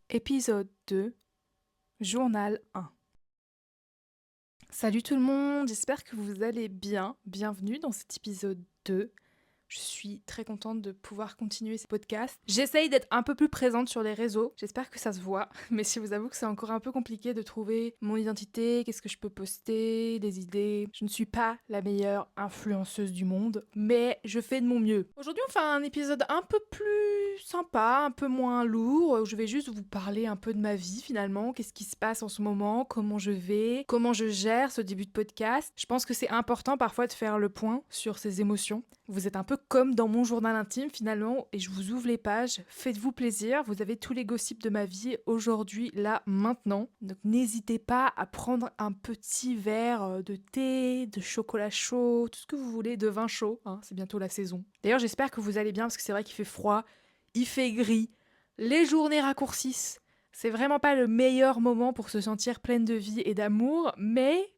Épisode 2, Journal 1. Salut tout le monde, j'espère que vous allez bien. Bienvenue dans cet épisode 2. Je suis très contente de pouvoir continuer ce podcast. J'essaye d'être un peu plus présente sur les réseaux. J'espère que ça se voit. Mais je vous avoue que c'est encore un peu compliqué de trouver mon identité, qu'est-ce que je peux poster, des idées. Je ne suis pas la meilleure influenceuse du monde, mais je fais de mon mieux. Aujourd'hui, on fait un épisode un peu plus sympa, un peu moins lourd. Où je vais juste vous parler un peu de ma vie finalement. Qu'est-ce qui se passe en ce moment, comment je vais, comment je gère ce début de podcast. Je pense que c'est important parfois de faire le point sur ses émotions. Vous êtes un peu comme dans mon journal intime finalement et je vous ouvre les pages. Faites-vous plaisir, vous avez tous les gossips de ma vie aujourd'hui, là, maintenant. Donc n'hésitez pas à prendre un petit verre de thé, de chocolat chaud, tout ce que vous voulez, de vin chaud, hein, c'est bientôt la saison. D'ailleurs j'espère que vous allez bien parce que c'est vrai qu'il fait froid, il fait gris, les journées raccourcissent. C'est vraiment pas le meilleur moment pour se sentir pleine de vie et d'amour, mais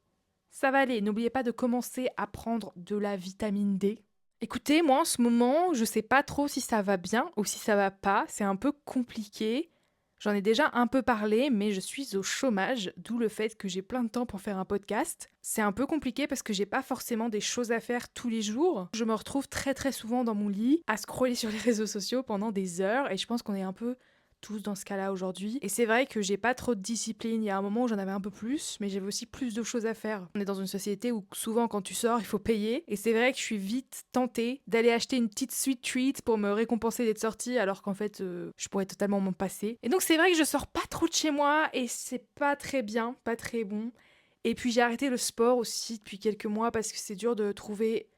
ça va aller. N'oubliez pas de commencer à prendre de la vitamine D. Écoutez, moi en ce moment, je sais pas trop si ça va bien ou si ça va pas. C'est un peu compliqué. J'en ai déjà un peu parlé, mais je suis au chômage, d'où le fait que j'ai plein de temps pour faire un podcast. C'est un peu compliqué parce que j'ai pas forcément des choses à faire tous les jours. Je me retrouve très très souvent dans mon lit à scroller sur les réseaux sociaux pendant des heures et je pense qu'on est un peu tous dans ce cas-là aujourd'hui. Et c'est vrai que j'ai pas trop de discipline. Il y a un moment où j'en avais un peu plus, mais j'avais aussi plus de choses à faire. On est dans une société où souvent quand tu sors, il faut payer. Et c'est vrai que je suis vite tentée d'aller acheter une petite sweet treat pour me récompenser d'être sortie, alors qu'en fait, je pourrais totalement m'en passer. Et donc c'est vrai que je sors pas trop de chez moi et c'est pas très bien, pas très bon. Et puis j'ai arrêté le sport aussi depuis quelques mois parce que c'est dur de trouver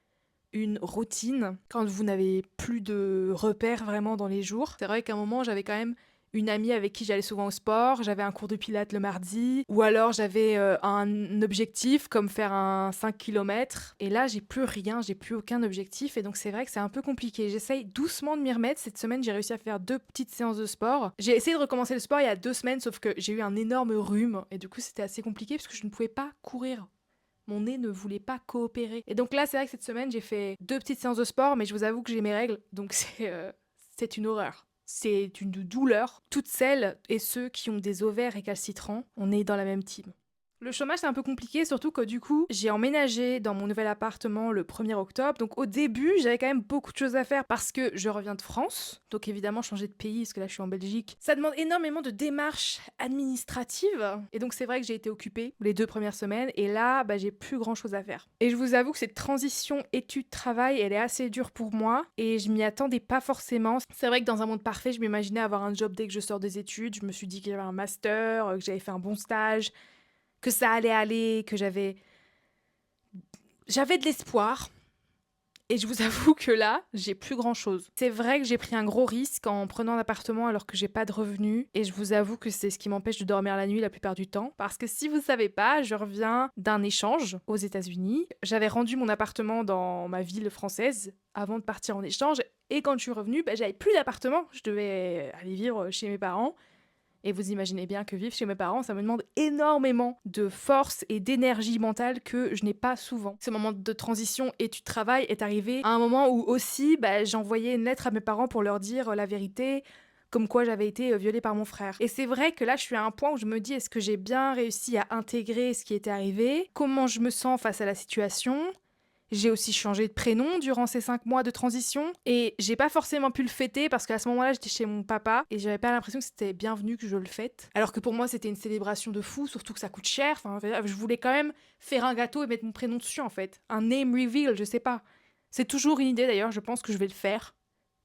une routine quand vous n'avez plus de repères vraiment dans les jours. C'est vrai qu'à un moment, j'avais quand même une amie avec qui j'allais souvent au sport, j'avais un cours de pilates le mardi, ou alors j'avais un objectif comme faire un 5 km. Et là, j'ai plus rien, j'ai plus aucun objectif, et donc c'est vrai que c'est un peu compliqué. J'essaye doucement de m'y remettre. Cette semaine, j'ai réussi à faire 2 petites séances de sport. J'ai essayé de recommencer le sport il y a 2 semaines, sauf que j'ai eu un énorme rhume, et du coup, c'était assez compliqué parce que je ne pouvais pas courir. Mon nez ne voulait pas coopérer. Et donc là, c'est vrai que cette semaine, j'ai fait 2 petites séances de sport, mais je vous avoue que j'ai mes règles, donc c'est une horreur. C'est une douleur. Toutes celles et ceux qui ont des ovaires récalcitrants, on est dans la même team. Le chômage, c'est un peu compliqué, surtout que du coup, j'ai emménagé dans mon nouvel appartement le 1er octobre. Donc au début, j'avais quand même beaucoup de choses à faire parce que je reviens de France. Donc évidemment, changer de pays, parce que là, je suis en Belgique. Ça demande énormément de démarches administratives. Et donc c'est vrai que j'ai été occupée les 2 premières semaines. Et là, j'ai plus grand chose à faire. Et je vous avoue que cette transition études-travail, elle est assez dure pour moi. Et je m'y attendais pas forcément. C'est vrai que dans un monde parfait, je m'imaginais avoir un job dès que je sors des études. Je me suis dit qu'il y avait un master, que j'avais fait un bon stage, que ça allait aller, que j'avais de l'espoir. Et je vous avoue que là, j'ai plus grand chose. C'est vrai que j'ai pris un gros risque en prenant un appartement alors que j'ai pas de revenus. Et je vous avoue que c'est ce qui m'empêche de dormir la nuit la plupart du temps. Parce que si vous savez pas, je reviens d'un échange aux États-Unis. J'avais rendu mon appartement dans ma ville française avant de partir en échange. Et quand je suis revenue, j'avais plus d'appartement. Je devais aller vivre chez mes parents. Et vous imaginez bien que vivre chez mes parents, ça me demande énormément de force et d'énergie mentale que je n'ai pas souvent. Ce moment de transition études-travail est arrivé à un moment où aussi j'envoyais une lettre à mes parents pour leur dire la vérité, comme quoi j'avais été violée par mon frère. Et c'est vrai que là, je suis à un point où je me dis, est-ce que j'ai bien réussi à intégrer ce qui était arrivé? Comment je me sens face à la situation? J'ai aussi changé de prénom durant ces 5 mois de transition et j'ai pas forcément pu le fêter parce qu'à ce moment-là j'étais chez mon papa et j'avais pas l'impression que c'était bienvenu que je le fête. Alors que pour moi c'était une célébration de fou, surtout que ça coûte cher. Enfin, je voulais quand même faire un gâteau et mettre mon prénom dessus en fait. Un name reveal, je sais pas. C'est toujours une idée d'ailleurs, je pense que je vais le faire.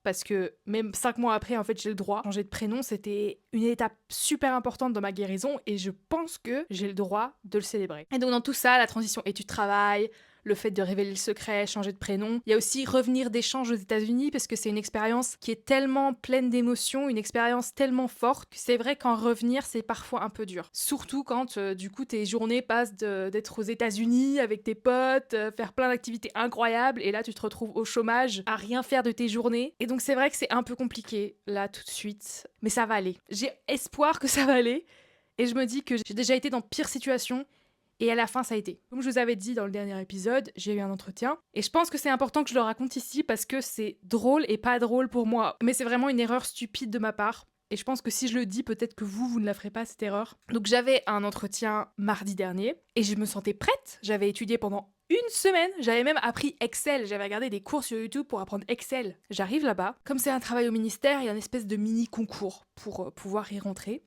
Parce que même 5 mois après, en fait, j'ai le droit. Changer de prénom, c'était une étape super importante dans ma guérison et je pense que j'ai le droit de le célébrer. Et donc dans tout ça, la transition études-travail, le fait de révéler le secret, changer de prénom. Il y a aussi revenir d'échange aux États-Unis parce que c'est une expérience qui est tellement pleine d'émotions, une expérience tellement forte que c'est vrai qu'en revenir, c'est parfois un peu dur. Surtout quand du coup tes journées passent d'être aux États-Unis avec tes potes, faire plein d'activités incroyables et là tu te retrouves au chômage à rien faire de tes journées. Et donc c'est vrai que c'est un peu compliqué là tout de suite, mais ça va aller. J'ai espoir que ça va aller et je me dis que j'ai déjà été dans pire situations. Et à la fin, ça a été. Comme je vous avais dit dans le dernier épisode, j'ai eu un entretien. Et je pense que c'est important que je le raconte ici parce que c'est drôle et pas drôle pour moi. Mais c'est vraiment une erreur stupide de ma part. Et je pense que si je le dis, peut-être que vous ne la ferez pas, cette erreur. Donc j'avais un entretien mardi dernier et je me sentais prête. J'avais étudié pendant une semaine. J'avais même appris Excel. J'avais regardé des cours sur YouTube pour apprendre Excel. J'arrive là-bas. Comme c'est un travail au ministère, il y a une espèce de mini concours pour pouvoir y rentrer.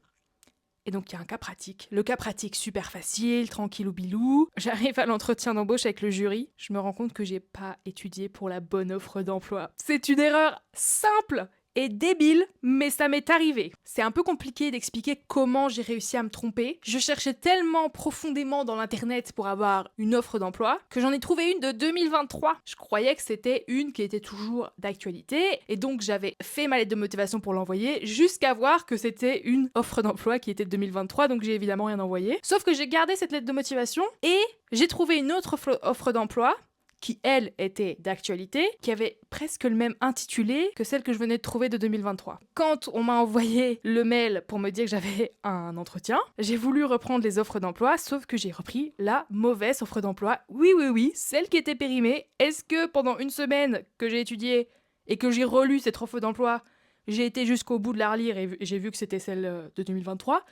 Et donc, il y a un cas pratique. Le cas pratique, super facile, tranquillou bilou. J'arrive à l'entretien d'embauche avec le jury. Je me rends compte que j'ai pas étudié pour la bonne offre d'emploi. C'est une erreur simple et débile, mais ça m'est arrivé. C'est un peu compliqué d'expliquer comment j'ai réussi à me tromper. Je cherchais tellement profondément dans l'internet pour avoir une offre d'emploi que j'en ai trouvé une de 2023. Je croyais que c'était une qui était toujours d'actualité et donc j'avais fait ma lettre de motivation pour l'envoyer jusqu'à voir que c'était une offre d'emploi qui était de 2023, donc j'ai évidemment rien envoyé. Sauf que j'ai gardé cette lettre de motivation et j'ai trouvé une autre offre d'emploi qui, elle, était d'actualité, qui avait presque le même intitulé que celle que je venais de trouver de 2023. Quand on m'a envoyé le mail pour me dire que j'avais un entretien, j'ai voulu reprendre les offres d'emploi, sauf que j'ai repris la mauvaise offre d'emploi. Oui, celle qui était périmée. Est-ce que pendant une semaine que j'ai étudié et que j'ai relu cette offre d'emploi, j'ai été jusqu'au bout de la relire et j'ai vu que c'était celle de 2023 ?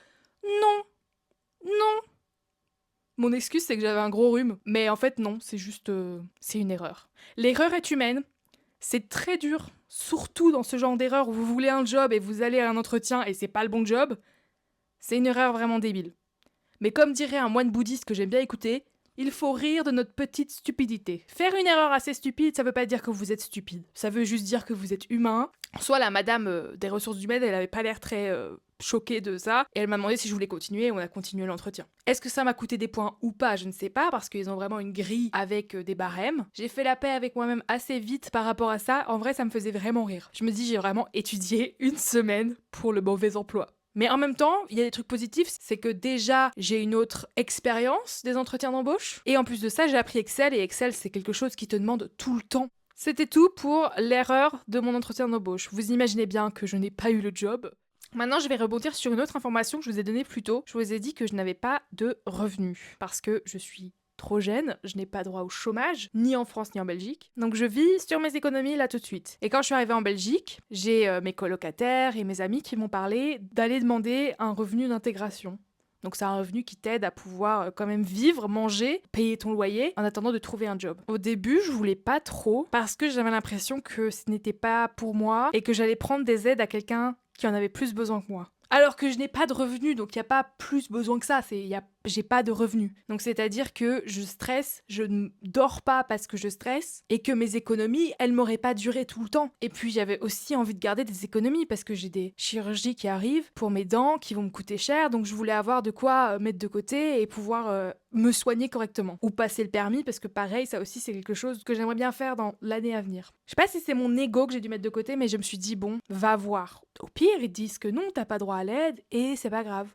Non. Mon excuse, c'est que j'avais un gros rhume. Mais en fait, non, c'est juste... c'est une erreur. L'erreur est humaine. C'est très dur, surtout dans ce genre d'erreur où vous voulez un job et vous allez à un entretien et c'est pas le bon job. C'est une erreur vraiment débile. Mais comme dirait un moine bouddhiste que j'aime bien écouter, il faut rire de notre petite stupidité. Faire une erreur assez stupide, ça veut pas dire que vous êtes stupide. Ça veut juste dire que vous êtes humain. Soit la madame des ressources humaines, elle avait pas l'air très choquée de ça, et elle m'a demandé si je voulais continuer, et on a continué l'entretien. Est-ce que ça m'a coûté des points ou pas ? Je ne sais pas, parce qu'ils ont vraiment une grille avec des barèmes. J'ai fait la paix avec moi-même assez vite par rapport à ça. En vrai, ça me faisait vraiment rire. Je me dis, j'ai vraiment étudié une semaine pour le mauvais emploi. Mais en même temps, il y a des trucs positifs, c'est que déjà, j'ai une autre expérience des entretiens d'embauche. Et en plus de ça, j'ai appris Excel, et Excel, c'est quelque chose qui te demande tout le temps. C'était tout pour l'erreur de mon entretien d'embauche. Vous imaginez bien que je n'ai pas eu le job. Maintenant, je vais rebondir sur une autre information que je vous ai donnée plus tôt. Je vous ai dit que je n'avais pas de revenus, parce que je suis trop jeune, je n'ai pas droit au chômage, ni en France ni en Belgique. Donc je vis sur mes économies là tout de suite. Et quand je suis arrivée en Belgique, j'ai mes colocataires et mes amis qui m'ont parlé d'aller demander un revenu d'intégration. Donc c'est un revenu qui t'aide à pouvoir quand même vivre, manger, payer ton loyer en attendant de trouver un job. Au début, je voulais pas trop parce que j'avais l'impression que ce n'était pas pour moi et que j'allais prendre des aides à quelqu'un qui en avait plus besoin que moi. Alors que je n'ai pas de revenus, donc il n'y a pas plus besoin que ça, j'ai pas de revenus. Donc c'est-à-dire que je stresse, je ne dors pas parce que je stresse, et que mes économies, elles m'auraient pas duré tout le temps. Et puis j'avais aussi envie de garder des économies, parce que j'ai des chirurgies qui arrivent pour mes dents, qui vont me coûter cher, donc je voulais avoir de quoi mettre de côté et pouvoir me soigner correctement. Ou passer le permis, parce que pareil, ça aussi c'est quelque chose que j'aimerais bien faire dans l'année à venir. Je sais pas si c'est mon ego que j'ai dû mettre de côté, mais je me suis dit, bon, va voir. Au pire, ils te disent que non, t'as pas droit à l'aide, et c'est pas grave.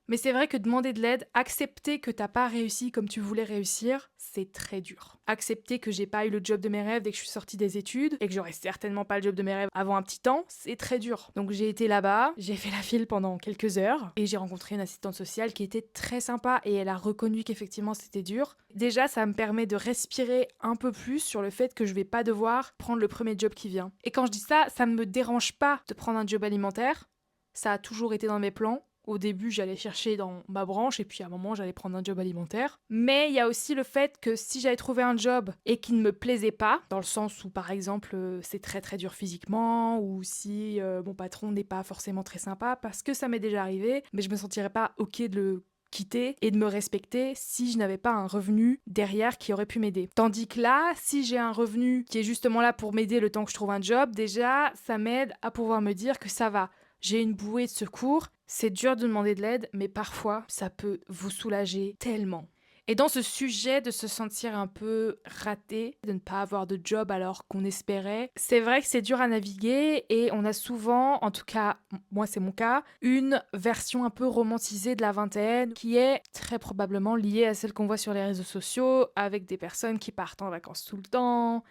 Mais c'est vrai que demander de l'aide, accepter que t'as pas réussi comme tu voulais réussir, c'est très dur. Accepter que j'ai pas eu le job de mes rêves dès que je suis sortie des études, et que j'aurais certainement pas le job de mes rêves avant un petit temps, c'est très dur. Donc j'ai été là-bas, j'ai fait la file pendant quelques heures, et j'ai rencontré une assistante sociale qui était très sympa, et elle a reconnu qu'effectivement c'était dur. Déjà, ça me permet de respirer un peu plus sur le fait que je vais pas devoir prendre le premier job qui vient. Et quand je dis ça, ça me dérange pas de prendre un job alimentaire, ça a toujours été dans mes plans. Au début, j'allais chercher dans ma branche et puis à un moment, j'allais prendre un job alimentaire. Mais il y a aussi le fait que si j'avais trouvé un job et qui ne me plaisait pas, dans le sens où par exemple c'est très très dur physiquement, ou si mon patron n'est pas forcément très sympa, parce que ça m'est déjà arrivé, mais je me sentirais pas ok de le quitter et de me respecter si je n'avais pas un revenu derrière qui aurait pu m'aider. Tandis que là, si j'ai un revenu qui est justement là pour m'aider le temps que je trouve un job, déjà, ça m'aide à pouvoir me dire que ça va. J'ai une bouée de secours, c'est dur de demander de l'aide, mais parfois, ça peut vous soulager tellement. Et dans ce sujet de se sentir un peu raté, de ne pas avoir de job alors qu'on espérait, c'est vrai que c'est dur à naviguer et on a souvent, en tout cas, moi c'est mon cas, une version un peu romantisée de la vingtaine qui est très probablement liée à celle qu'on voit sur les réseaux sociaux avec des personnes qui partent en vacances tout le temps,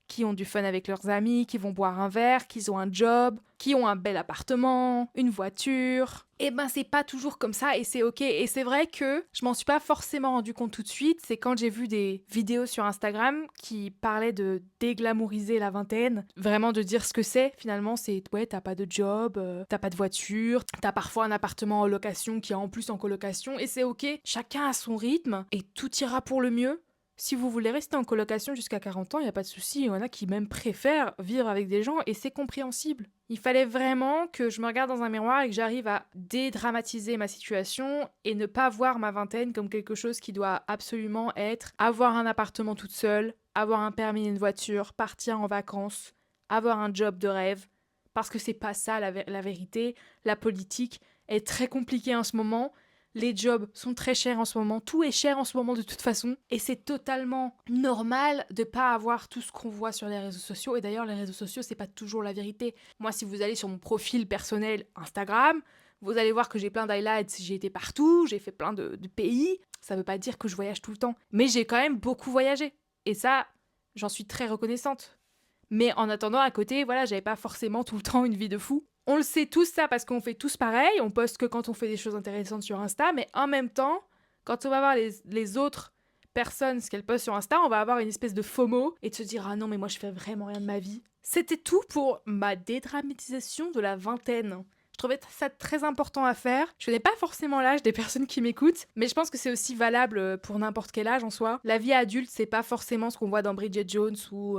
qui ont du fun avec leurs amis, qui vont boire un verre, qui ont un job, qui ont un bel appartement, une voiture. Eh ben c'est pas toujours comme ça et c'est ok. Et c'est vrai que je m'en suis pas forcément rendu compte tout de suite. C'est quand j'ai vu des vidéos sur Instagram qui parlaient de déglamouriser la vingtaine. Vraiment de dire ce que c'est finalement. C'est ouais, t'as pas de job, t'as pas de voiture, t'as parfois un appartement en location qui est en plus en colocation. Et c'est ok. Chacun a son rythme et tout ira pour le mieux. Si vous voulez rester en colocation jusqu'à 40 ans, il n'y a pas de souci. Il y en a qui même préfèrent vivre avec des gens et c'est compréhensible. Il fallait vraiment que je me regarde dans un miroir et que j'arrive à dédramatiser ma situation et ne pas voir ma vingtaine comme quelque chose qui doit absolument être avoir un appartement toute seule, avoir un permis et une voiture, partir en vacances, avoir un job de rêve. Parce que c'est pas ça la vérité. La politique est très compliquée en ce moment. Les jobs sont très chers en ce moment, tout est cher en ce moment de toute façon, et c'est totalement normal de pas avoir tout ce qu'on voit sur les réseaux sociaux. Et d'ailleurs, les réseaux sociaux, c'est pas toujours la vérité. Moi, si vous allez sur mon profil personnel Instagram, vous allez voir que j'ai plein d'highlights, j'ai été partout, j'ai fait plein de pays. Ça veut pas dire que je voyage tout le temps, mais j'ai quand même beaucoup voyagé. Et ça, j'en suis très reconnaissante. Mais en attendant, à côté, voilà, j'avais pas forcément tout le temps une vie de fou. On le sait tous ça parce qu'on fait tous pareil, on poste que quand on fait des choses intéressantes sur Insta, mais en même temps, quand on va voir les autres personnes, ce qu'elles postent sur Insta, on va avoir une espèce de FOMO et de se dire « Ah non, mais moi je fais vraiment rien de ma vie ». C'était tout pour ma dédramatisation de la vingtaine. Je trouvais ça très important à faire. Je connais pas forcément l'âge des personnes qui m'écoutent, mais je pense que c'est aussi valable pour n'importe quel âge en soi. La vie adulte, c'est pas forcément ce qu'on voit dans Bridget Jones ou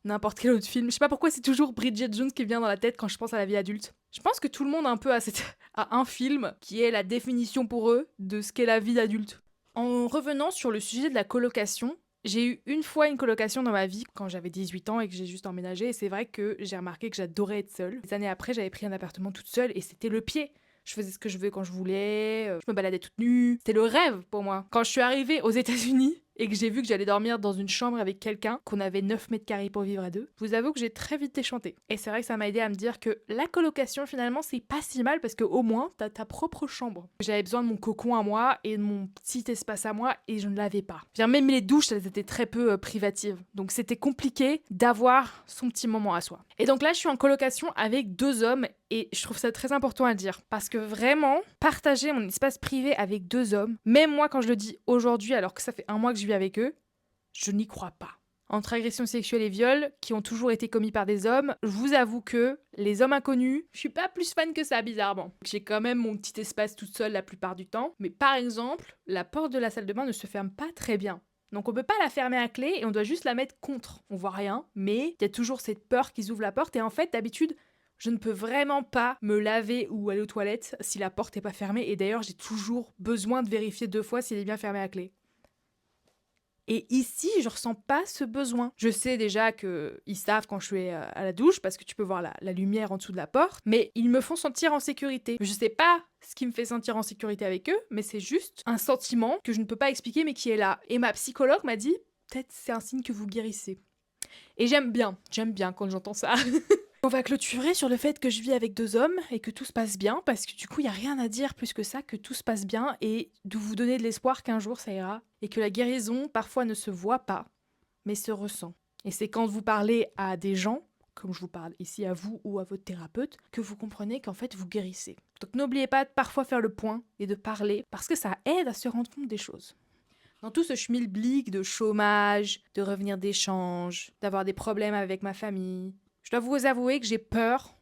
n'importe quel autre film. Je sais pas pourquoi c'est toujours Bridget Jones qui vient dans la tête quand je pense à la vie adulte. Je pense que tout le monde a un peu à un film qui est la définition pour eux de ce qu'est la vie adulte. En revenant sur le sujet de la colocation, j'ai eu une fois une colocation dans ma vie quand j'avais 18 ans et que j'ai juste emménagé, et c'est vrai que j'ai remarqué que j'adorais être seule. Des années après, j'avais pris un appartement toute seule et c'était le pied. Je faisais ce que je veux quand je voulais, je me baladais toute nue. C'était le rêve pour moi. Quand je suis arrivée aux États-Unis et que j'ai vu que j'allais dormir dans une chambre avec quelqu'un, qu'on avait 9 mètres carrés pour vivre à deux, je vous avoue que j'ai très vite déchanté. Et c'est vrai que ça m'a aidé à me dire que la colocation, finalement, c'est pas si mal parce qu'au moins, t'as ta propre chambre. J'avais besoin de mon cocon à moi et de mon petit espace à moi et je ne l'avais pas. Même les douches, elles étaient très peu privatives. Donc c'était compliqué d'avoir son petit moment à soi. Et donc là, je suis en colocation avec 2 hommes et je trouve ça très important à dire. Parce que vraiment, partager mon espace privé avec 2 hommes, même moi quand je le dis aujourd'hui alors que ça fait 1 mois que je vis avec eux, je n'y crois pas. Entre agressions sexuelles et viols, qui ont toujours été commis par des hommes, je vous avoue que les hommes inconnus, je suis pas plus fan que ça, bizarrement. J'ai quand même mon petit espace toute seule la plupart du temps, mais par exemple, la porte de la salle de bain ne se ferme pas très bien. Donc on peut pas la fermer à clé et on doit juste la mettre contre. On voit rien, mais il y a toujours cette peur qu'ils ouvrent la porte et en fait, d'habitude, je ne peux vraiment pas me laver ou aller aux toilettes si la porte n'est pas fermée et d'ailleurs, j'ai toujours besoin de vérifier 2 fois si elle est bien fermée à clé. Et ici, je ressens pas ce besoin. Je sais déjà qu'ils savent quand je suis à la douche parce que tu peux voir la lumière en dessous de la porte, mais ils me font sentir en sécurité. Je sais pas ce qui me fait sentir en sécurité avec eux, mais c'est juste un sentiment que je ne peux pas expliquer mais qui est là. Et ma psychologue m'a dit, peut-être c'est un signe que vous guérissez. Et j'aime bien quand j'entends ça. On va clôturer sur le fait que je vis avec 2 hommes et que tout se passe bien, parce que du coup, il n'y a rien à dire plus que ça, que tout se passe bien, et de vous donner de l'espoir qu'un jour ça ira, et que la guérison, parfois, ne se voit pas, mais se ressent. Et c'est quand vous parlez à des gens, comme je vous parle ici à vous ou à votre thérapeute, que vous comprenez qu'en fait, vous guérissez. Donc n'oubliez pas de parfois faire le point et de parler, parce que ça aide à se rendre compte des choses. Dans tout ce schmilblick de chômage, de revenir d'échange, d'avoir des problèmes avec ma famille, je dois vous avouer que j'ai peur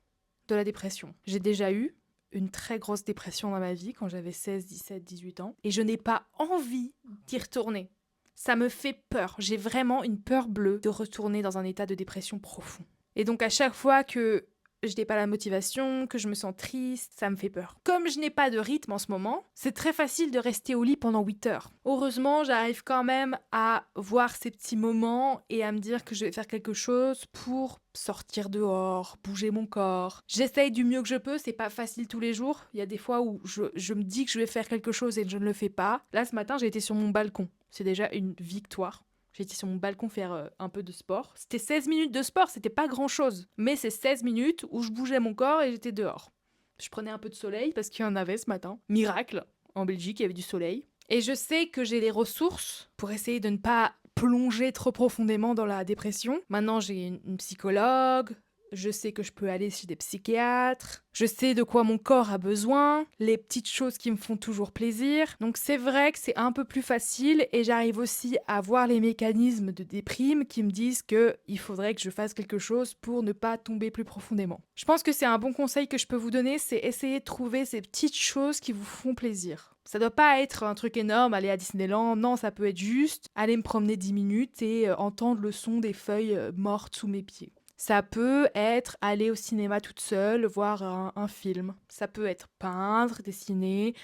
de la dépression. J'ai déjà eu une très grosse dépression dans ma vie quand j'avais 16, 17, 18 ans et je n'ai pas envie d'y retourner. Ça me fait peur. J'ai vraiment une peur bleue de retourner dans un état de dépression profond. Et donc à chaque fois que je n'ai pas la motivation, que je me sens triste, ça me fait peur. Comme je n'ai pas de rythme en ce moment, c'est très facile de rester au lit pendant 8 heures. Heureusement, j'arrive quand même à voir ces petits moments et à me dire que je vais faire quelque chose pour sortir dehors, bouger mon corps. J'essaye du mieux que je peux, c'est pas facile tous les jours. Il y a des fois où je me dis que je vais faire quelque chose et je ne le fais pas. Là, ce matin, j'ai été sur mon balcon. C'est déjà une victoire. J'étais sur mon balcon faire un peu de sport. C'était 16 minutes de sport, c'était pas grand-chose. Mais c'est 16 minutes où je bougeais mon corps et j'étais dehors. Je prenais un peu de soleil parce qu'il y en avait ce matin. Miracle, en Belgique, il y avait du soleil. Et je sais que j'ai les ressources pour essayer de ne pas plongé trop profondément dans la dépression. Maintenant, j'ai une psychologue. Je sais que je peux aller chez des psychiatres, je sais de quoi mon corps a besoin, les petites choses qui me font toujours plaisir. Donc c'est vrai que c'est un peu plus facile et j'arrive aussi à voir les mécanismes de déprime qui me disent qu'il faudrait que je fasse quelque chose pour ne pas tomber plus profondément. Je pense que c'est un bon conseil que je peux vous donner, c'est essayer de trouver ces petites choses qui vous font plaisir. Ça doit pas être un truc énorme, aller à Disneyland, non, ça peut être juste aller me promener 10 minutes et entendre le son des feuilles mortes sous mes pieds. Ça peut être aller au cinéma toute seule, voir un film. Ça peut être peindre, dessiner,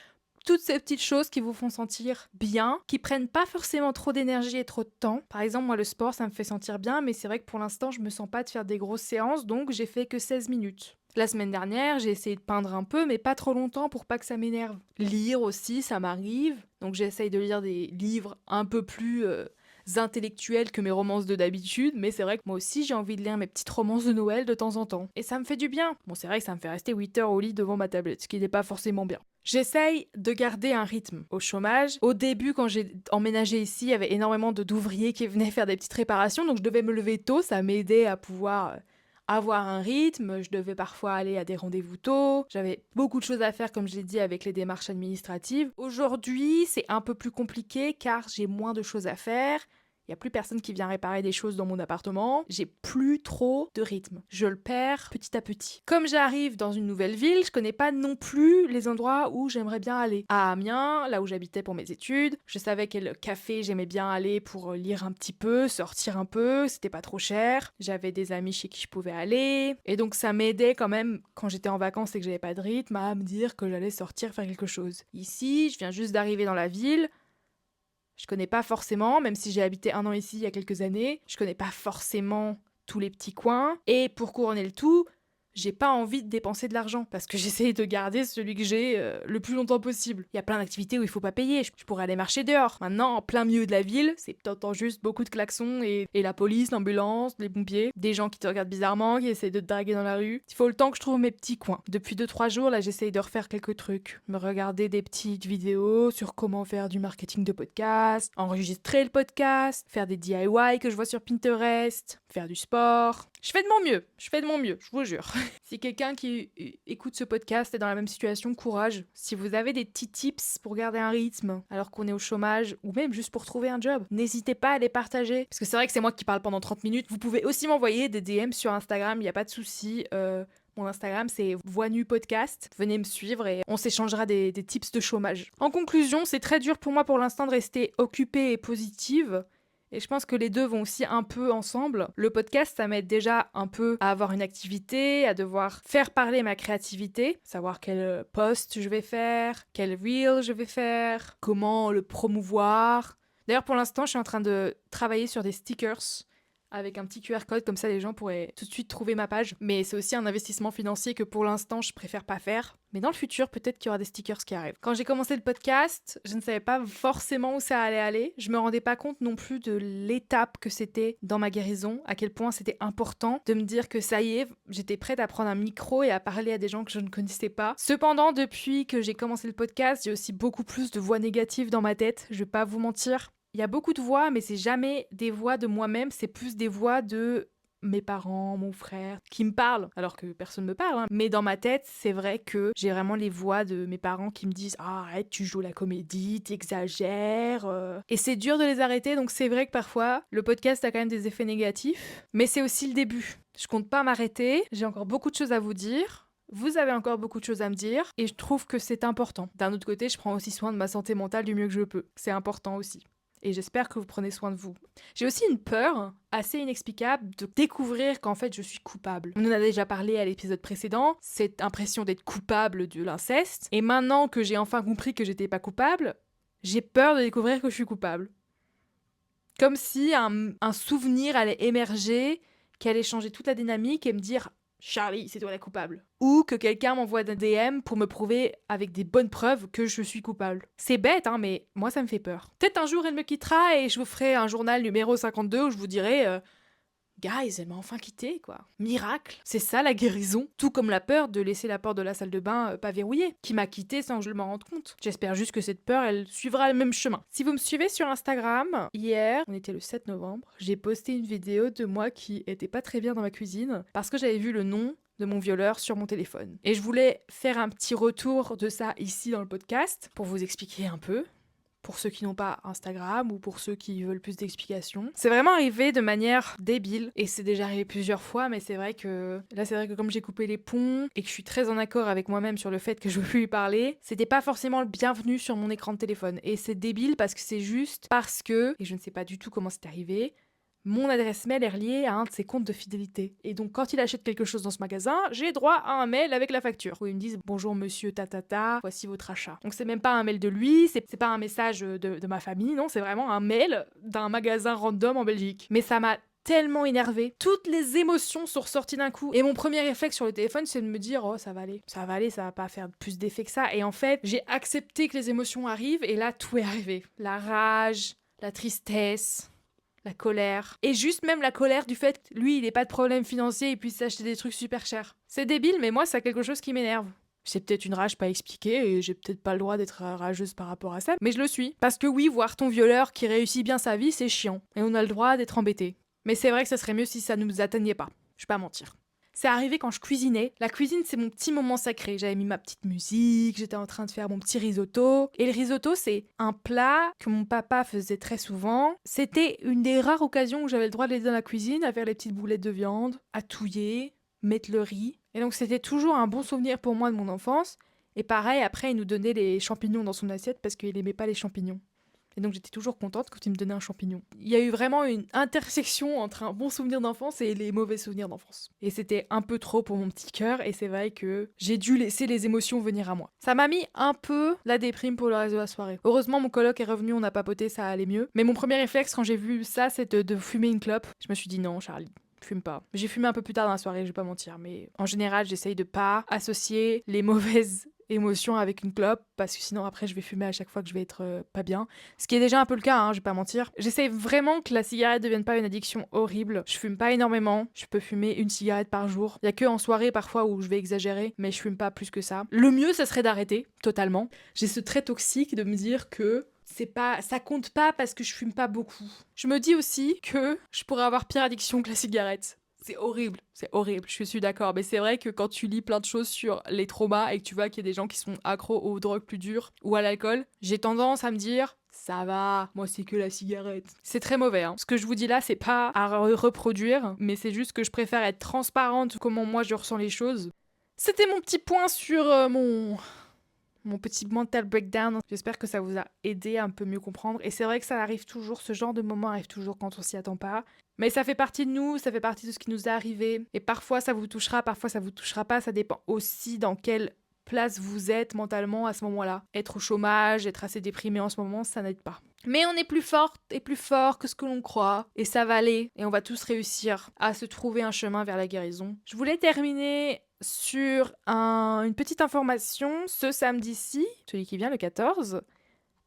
toutes ces petites choses qui vous font sentir bien, qui prennent pas forcément trop d'énergie et trop de temps. Par exemple, moi, le sport, ça me fait sentir bien, mais c'est vrai que pour l'instant, je me sens pas de faire des grosses séances, donc j'ai fait que 16 minutes. La semaine dernière, j'ai essayé de peindre un peu, mais pas trop longtemps pour pas que ça m'énerve. Lire aussi, ça m'arrive, donc j'essaye de lire des livres un peu plus intellectuels que mes romances de d'habitude, mais c'est vrai que moi aussi j'ai envie de lire mes petites romances de Noël de temps en temps. Et ça me fait du bien. Bon, c'est vrai que ça me fait rester 8 heures au lit devant ma tablette, ce qui n'est pas forcément bien. J'essaye de garder un rythme au chômage. Au début, quand j'ai emménagé ici, il y avait énormément d'ouvriers qui venaient faire des petites réparations, donc je devais me lever tôt, ça m'aidait à pouvoir avoir un rythme, je devais parfois aller à des rendez-vous tôt, j'avais beaucoup de choses à faire comme je l'ai dit avec les démarches administratives. Aujourd'hui, c'est un peu plus compliqué car j'ai moins de choses à faire. Il n'y a plus personne qui vient réparer des choses dans mon appartement. J'ai plus trop de rythme. Je le perds petit à petit. Comme j'arrive dans une nouvelle ville, je connais pas non plus les endroits où j'aimerais bien aller. À Amiens, là où j'habitais pour mes études, je savais quel café j'aimais bien aller pour lire un petit peu, sortir un peu, c'était pas trop cher. J'avais des amis chez qui je pouvais aller. Et donc ça m'aidait quand même, quand j'étais en vacances et que j'avais pas de rythme, à me dire que j'allais sortir faire quelque chose. Ici, je viens juste d'arriver dans la ville. Je connais pas forcément, même si j'ai habité 1 an ici il y a quelques années, je connais pas forcément tous les petits coins. Et pour couronner le tout, j'ai pas envie de dépenser de l'argent parce que j'essaye de garder celui que j'ai le plus longtemps possible. Il y a plein d'activités où il faut pas payer, je pourrais aller marcher dehors. Maintenant, en plein milieu de la ville, c'est t'entends juste beaucoup de klaxons et la police, l'ambulance, les pompiers, des gens qui te regardent bizarrement, qui essaient de te draguer dans la rue. Il faut le temps que je trouve mes petits coins. Depuis 2-3 jours, là, j'essaye de refaire quelques trucs. Me regarder des petites vidéos sur comment faire du marketing de podcast, enregistrer le podcast, faire des DIY que je vois sur Pinterest, faire du sport. Je fais de mon mieux, je vous jure. Si quelqu'un qui écoute ce podcast est dans la même situation, courage. Si vous avez des petits tips pour garder un rythme alors qu'on est au chômage ou même juste pour trouver un job, n'hésitez pas à les partager. Parce que c'est vrai que c'est moi qui parle pendant 30 minutes. Vous pouvez aussi m'envoyer des DM sur Instagram, il n'y a pas de souci. Mon Instagram, c'est Voix Nue Podcast. Venez me suivre et on s'échangera des tips de chômage. En conclusion, c'est très dur pour moi pour l'instant de rester occupée et positive. Et je pense que les deux vont aussi un peu ensemble. Le podcast, ça m'aide déjà un peu à avoir une activité, à devoir faire parler ma créativité, savoir quel post je vais faire, quel reel je vais faire, comment le promouvoir. D'ailleurs, pour l'instant, je suis en train de travailler sur des stickers avec un petit QR code, comme ça les gens pourraient tout de suite trouver ma page. Mais c'est aussi un investissement financier que pour l'instant je préfère pas faire. Mais dans le futur, peut-être qu'il y aura des stickers qui arrivent. Quand j'ai commencé le podcast, je ne savais pas forcément où ça allait aller. Je me rendais pas compte non plus de l'étape que c'était dans ma guérison, à quel point c'était important de me dire que ça y est, j'étais prête à prendre un micro et à parler à des gens que je ne connaissais pas. Cependant, depuis que j'ai commencé le podcast, j'ai aussi beaucoup plus de voix négatives dans ma tête, je vais pas vous mentir. Il y a beaucoup de voix, mais c'est jamais des voix de moi-même, c'est plus des voix de mes parents, mon frère, qui me parlent, alors que personne me parle. Mais dans ma tête, c'est vrai que j'ai vraiment les voix de mes parents qui me disent « Ah, arrête, tu joues la comédie, t'exagères. » Et c'est dur de les arrêter, donc c'est vrai que parfois, le podcast a quand même des effets négatifs, mais c'est aussi le début. Je compte pas m'arrêter, j'ai encore beaucoup de choses à vous dire. Vous avez encore beaucoup de choses à me dire, et je trouve que c'est important. D'un autre côté, je prends aussi soin de ma santé mentale du mieux que je peux. C'est important aussi. Et j'espère que vous prenez soin de vous. J'ai aussi une peur assez inexplicable de découvrir qu'en fait je suis coupable. On en a déjà parlé à l'épisode précédent, cette impression d'être coupable de l'inceste. Et maintenant que j'ai enfin compris que j'étais pas coupable, j'ai peur de découvrir que je suis coupable. Comme si un souvenir allait émerger, qui allait changer toute la dynamique et me dire « Charlie, c'est toi la coupable ». Ou que quelqu'un m'envoie un DM pour me prouver avec des bonnes preuves que je suis coupable. C'est bête, hein, mais moi ça me fait peur. Peut-être un jour elle me quittera et je vous ferai un journal numéro 52 où je vous dirai Guys, elle m'a enfin quitté, quoi. Miracle. C'est ça la guérison. Tout comme la peur de laisser la porte de la salle de bain pas verrouillée, qui m'a quitté sans que je m'en rende compte. J'espère juste que cette peur, elle suivra le même chemin. Si vous me suivez sur Instagram, hier, on était le 7 novembre, j'ai posté une vidéo de moi qui était pas très bien dans ma cuisine parce que j'avais vu le nom de mon violeur sur mon téléphone. Et je voulais faire un petit retour de ça ici dans le podcast pour vous expliquer un peu. Pour ceux qui n'ont pas Instagram ou pour ceux qui veulent plus d'explications. C'est vraiment arrivé de manière débile et c'est déjà arrivé plusieurs fois, mais c'est vrai que comme j'ai coupé les ponts et que je suis très en accord avec moi-même sur le fait que je veux plus lui parler, c'était pas forcément le bienvenu sur mon écran de téléphone. Et c'est débile parce que c'est juste parce que, et je ne sais pas du tout comment c'est arrivé, mon adresse mail est reliée à un de ses comptes de fidélité. Et donc, quand il achète quelque chose dans ce magasin, j'ai droit à un mail avec la facture. Où ils me disent « Bonjour monsieur tatata, voici votre achat ». Donc, c'est même pas un mail de lui, c'est pas un message de ma famille, non, c'est vraiment un mail d'un magasin random en Belgique. Mais ça m'a tellement énervée. Toutes les émotions sont ressorties d'un coup. Et mon premier réflexe sur le téléphone, c'est de me dire « Oh, ça va aller, ça va pas faire plus d'effet que ça ». Et en fait, j'ai accepté que les émotions arrivent et là, tout est arrivé. La rage, la tristesse... la colère. Et juste même la colère du fait que lui, il n'ait pas de problème financier et puisse s'acheter des trucs super chers. C'est débile, mais moi, c'est quelque chose qui m'énerve. C'est peut-être une rage pas expliquée et j'ai peut-être pas le droit d'être rageuse par rapport à ça, mais je le suis. Parce que oui, voir ton violeur qui réussit bien sa vie, c'est chiant. Et on a le droit d'être embêté. Mais c'est vrai que ça serait mieux si ça ne nous atteignait pas. Je vais pas mentir. C'est arrivé quand je cuisinais. La cuisine, c'est mon petit moment sacré. J'avais mis ma petite musique, j'étais en train de faire mon petit risotto. Et le risotto, c'est un plat que mon papa faisait très souvent. C'était une des rares occasions où j'avais le droit de l'aider dans la cuisine, à faire les petites boulettes de viande, à touiller, mettre le riz. Et donc, c'était toujours un bon souvenir pour moi de mon enfance. Et pareil, après, il nous donnait les champignons dans son assiette parce qu'il aimait pas les champignons. Et donc j'étais toujours contente quand il me donnait un champignon. Il y a eu vraiment une intersection entre un bon souvenir d'enfance et les mauvais souvenirs d'enfance. Et c'était un peu trop pour mon petit cœur et c'est vrai que j'ai dû laisser les émotions venir à moi. Ça m'a mis un peu la déprime pour le reste de la soirée. Heureusement mon coloc est revenu, on a papoté, ça allait mieux. Mais mon premier réflexe quand j'ai vu ça, c'est de fumer une clope. Je me suis dit non Charlie, fume pas. J'ai fumé un peu plus tard dans la soirée, je vais pas mentir, mais en général j'essaye de pas associer les mauvaises émotion avec une clope parce que sinon après je vais fumer à chaque fois que je vais être pas bien, ce qui est déjà un peu le cas, hein, je vais pas mentir. J'essaie vraiment que la cigarette devienne pas une addiction horrible. Je fume pas énormément, je peux fumer une cigarette par jour. Il y a que en soirée parfois où je vais exagérer, mais je fume pas plus que ça. Le mieux ça serait d'arrêter totalement. J'ai ce trait toxique de me dire que ça compte pas parce que je fume pas beaucoup. Je me dis aussi que je pourrais avoir pire addiction que la cigarette. C'est horrible, je suis d'accord. Mais c'est vrai que quand tu lis plein de choses sur les traumas et que tu vois qu'il y a des gens qui sont accros aux drogues plus dures ou à l'alcool, j'ai tendance à me dire ça va, moi c'est que la cigarette. C'est très mauvais, hein. Ce que je vous dis là, c'est pas à reproduire, mais c'est juste que je préfère être transparente comment moi je ressens les choses. C'était mon petit point sur mon petit mental breakdown. J'espère que ça vous a aidé à un peu mieux comprendre. Et c'est vrai que ça arrive toujours, ce genre de moment arrive toujours quand on s'y attend pas. Mais ça fait partie de nous, ça fait partie de ce qui nous est arrivé. Et parfois ça vous touchera, parfois ça vous touchera pas. Ça dépend aussi dans quelle place vous êtes mentalement à ce moment-là. Être au chômage, être assez déprimé en ce moment, ça n'aide pas. Mais on est plus forte et plus fort que ce que l'on croit. Et ça va aller. Et on va tous réussir à se trouver un chemin vers la guérison. Je voulais terminer sur une petite information. Ce samedi-ci, celui qui vient le 14,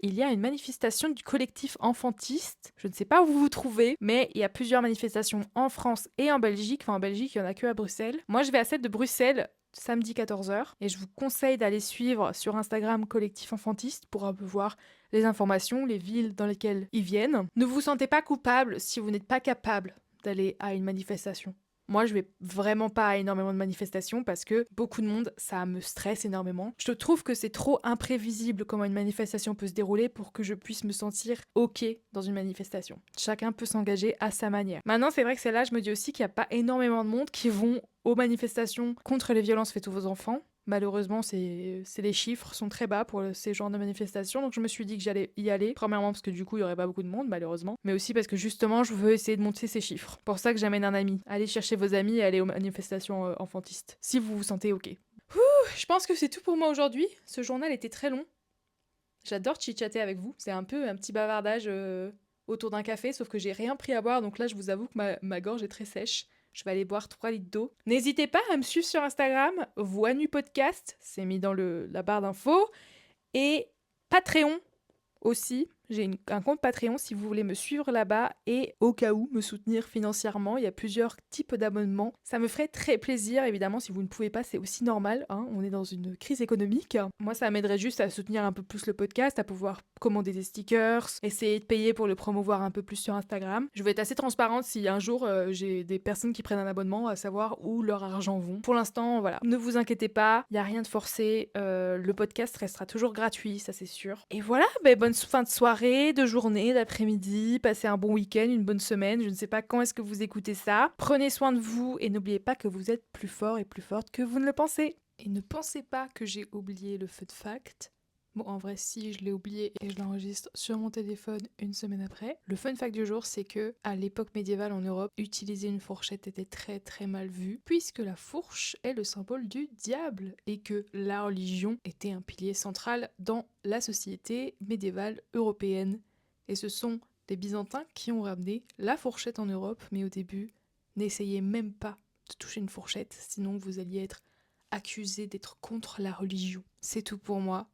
il y a une manifestation du collectif Enfantiste. Je ne sais pas où vous vous trouvez, mais il y a plusieurs manifestations en France et en Belgique. Enfin, en Belgique, il n'y en a que à Bruxelles. Moi, je vais à celle de Bruxelles samedi 14h et je vous conseille d'aller suivre sur Instagram Collectif Enfantiste pour un peu voir les informations, les villes dans lesquelles ils viennent. Ne vous sentez pas coupable si vous n'êtes pas capable d'aller à une manifestation. Moi, je vais vraiment pas à énormément de manifestations parce que beaucoup de monde, ça me stresse énormément. Je trouve que c'est trop imprévisible comment une manifestation peut se dérouler pour que je puisse me sentir ok dans une manifestation. Chacun peut s'engager à sa manière. Maintenant, c'est vrai que celle-là, je me dis aussi qu'il n'y a pas énormément de monde qui vont aux manifestations contre les violences faites aux enfants. Malheureusement, les chiffres sont très bas pour ces genres de manifestations, donc je me suis dit que j'allais y aller. Premièrement parce que du coup, il y aurait pas beaucoup de monde, malheureusement, mais aussi parce que justement, je veux essayer de monter ces chiffres. Pour ça que j'amène un ami. Allez chercher vos amis et allez aux manifestations enfantistes, si vous vous sentez ok. Je pense que c'est tout pour moi aujourd'hui. Ce journal était très long. J'adore chit-chatter avec vous. C'est un peu un petit bavardage autour d'un café, sauf que j'ai rien pris à boire, donc là, je vous avoue que ma gorge est très sèche. Je vais aller boire 3 litres d'eau. N'hésitez pas à me suivre sur Instagram, Voix Nue Podcast, c'est mis dans la barre d'infos. Et Patreon aussi. J'ai un compte Patreon si vous voulez me suivre là-bas et au cas où me soutenir financièrement. Il y a plusieurs types d'abonnements. Ça me ferait très plaisir, évidemment, si vous ne pouvez pas, c'est aussi normal, hein. On est dans une crise économique. Moi, ça m'aiderait juste à soutenir un peu plus le podcast, à pouvoir commander des stickers, essayer de payer pour le promouvoir un peu plus sur Instagram. Je vais être assez transparente si un jour j'ai des personnes qui prennent un abonnement, à savoir où leur argent vont. Pour l'instant, voilà, ne vous inquiétez pas, il n'y a rien de forcé. Le podcast restera toujours gratuit, ça c'est sûr. Et voilà, bonne fin de soirée, de journée, d'après-midi, passez un bon week-end, une bonne semaine. Je ne sais pas quand est-ce que vous écoutez ça. Prenez soin de vous et n'oubliez pas que vous êtes plus fort et plus forte que vous ne le pensez. Et ne pensez pas que j'ai oublié le fun fact. Bon, en vrai, si, je l'ai oublié et je l'enregistre sur mon téléphone une semaine après. Le fun fact du jour, c'est que à l'époque médiévale en Europe, utiliser une fourchette était très très mal vu, puisque la fourche est le symbole du diable et que la religion était un pilier central dans la société médiévale européenne. Et ce sont les Byzantins qui ont ramené la fourchette en Europe, mais au début, n'essayez même pas de toucher une fourchette, sinon vous alliez être accusé d'être contre la religion. C'est tout pour moi.